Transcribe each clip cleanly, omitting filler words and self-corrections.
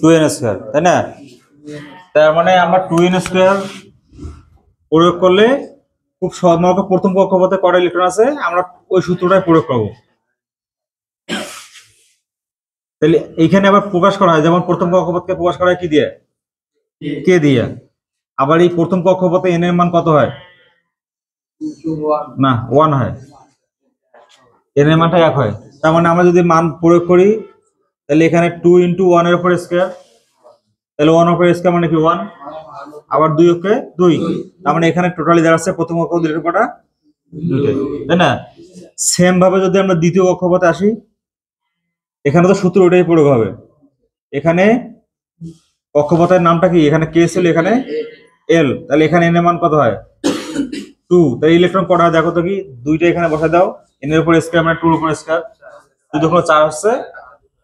2n square, তাই না? তার মানে আমরা 2n স্কয়ার প্রয়োগ করলে খুব সহজ, মনে প্রথম কক্ষপথে কটা ইলেকট্রন আছে আমরা ওই সূত্রটাই প্রয়োগ করব। তাহলে এইখানে আবার প্রকাশ করা হয়, যেমন প্রথম কক্ষপথকে প্রকাশ করা হয় কি দিয়ে? কে দিয়ে। আবার এই প্রথম কক্ষপথে n এর মান কত হয়? না, 1 হয়। n এর মানটা 1 হয়। তার মানে আমরা যদি মান প্রয়োগ করি তাহলে এখানে 2 × 1 এর উপর স্কয়ার, তাহলে 1 এর উপর স্কয়ার মানে কি 1, আবার 2 ওকে 2, তার মানে এখানে টোটালি দাঁড়াচ্ছে প্রথম কক্ষপথ ইলেকট্রন কটা? 2টা, তাই না? সেম ভাবে যদি আমরা দ্বিতীয় কক্ষপথে আসি, এখানে তো সূত্র ওটাই প্রয়োগ হবে। এখানে কক্ষপথের নামটা কি? এখানে কে ছিল, এখানে এল, তাহলে এখানে n এর মান কত হয়? 2। তাই ইলেকট্রন কটা হয় দেখো তো কি, 2টা এখানে বসায় দাও, n এর উপর স্কয়ার মানে 2 এর উপর স্কয়ার, 2 দুগুণ 4 হচ্ছে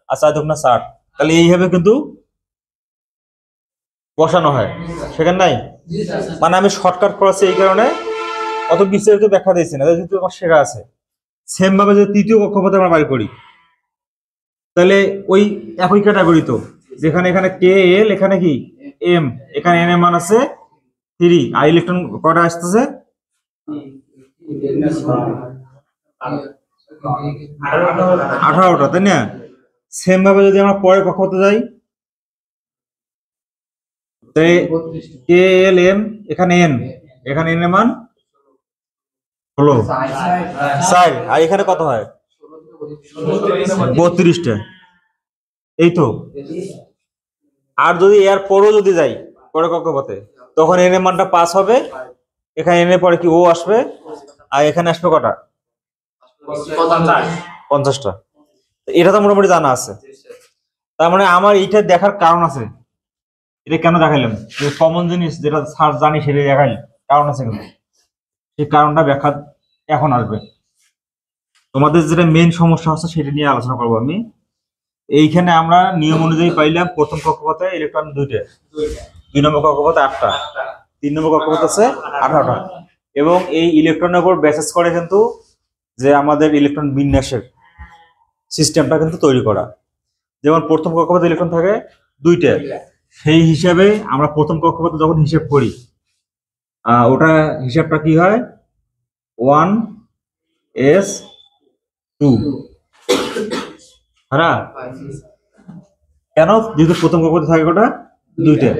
আর 4 দুগুণ 60। তাহলে এইভাবে কিন্তু বসানো হয়, সেখানে নাই। মানে আমি শর্টকাট করেছি এই কারণে, অত বিস্তারিত ব্যাখ্যা দিয়েছি না, যেহেতু আমার শেখা আছে। সেম ভাবে যদি তৃতীয় কক্ষপথে আমরা বাইর করি তাহলে ওই একই ক্যাটাগরি, তো যেখানে এখানে কে এল, এখানে কি এম, এখানে n এর মান আছে 3, আর ইলেকট্রন কটা আসতেছে? 18টা, তাই না? সেম ভাবে যদি আমরা পরের কক্ষপথে যাই, তাই কে এল এম, এখানে n, এখানে n এর মান হলো 4, আর এখানে কত হয়? 32টা, এই তো। আর যদি এর পরও যদি যাই পরে কক্ষপথে, তখন n এর মানটা 5 হবে, এখানে n এর পরে কি ও আসবে, আর এখানে আসবে কটা? 50টা। এটা তো মোটামুটি জানা আছে। তার মানে আমার এইটা দেখার কারণ আছে, এটা কেন দেখাইলাম, যে কমন জিনিস যেটা স্যার জানি সেটা দেখাই, কারণ আছে, কিন্তু সেই কারণটা ব্যাখ্যা এখন আসবে। তোমাদের যেটা মেইন সমস্যা হচ্ছে সেটা নিয়ে আলোচনা করবো আমি। এইখানে আমরা নিয়ম অনুযায়ী পাইলাম প্রথম কক্ষপথে ইলেকট্রন 2টা, 2 নম্বর কক্ষপথে 8টা, 3 নম্বর কক্ষপথ আছে 18টা, এবং এই ইলেকট্রনের উপর বেসিস করে কিন্তু যে আমাদের ইলেকট্রন বিন্যাসের সিস্টেমটা কিন্তু তৈরি করা। যেমন প্রথম কক্ষপথে ইলেকট্রন থাকে 2টা, সেই হিসাবে আমরা প্রথম কক্ষপথে যখন হিসাব করি ওটা হিসাবটা কি হয়? 1s2, হ্যাঁ। কেন? যেহেতু প্রথম কক্ষপথে থাকে কটা? 2টা,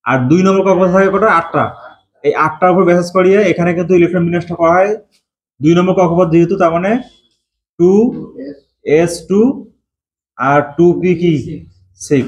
আর 2 নম্বর কক্ষপথে থাকে কটা? 8টা। এই 8টার উপর বেসিস করিয়ে এখানে কিন্তু ইলেকট্রন বিন্যাসটা করা হয় 2 নম্বর কক্ষপথ যেহেতু, তার মানে 2s2 আর 2p কি 6,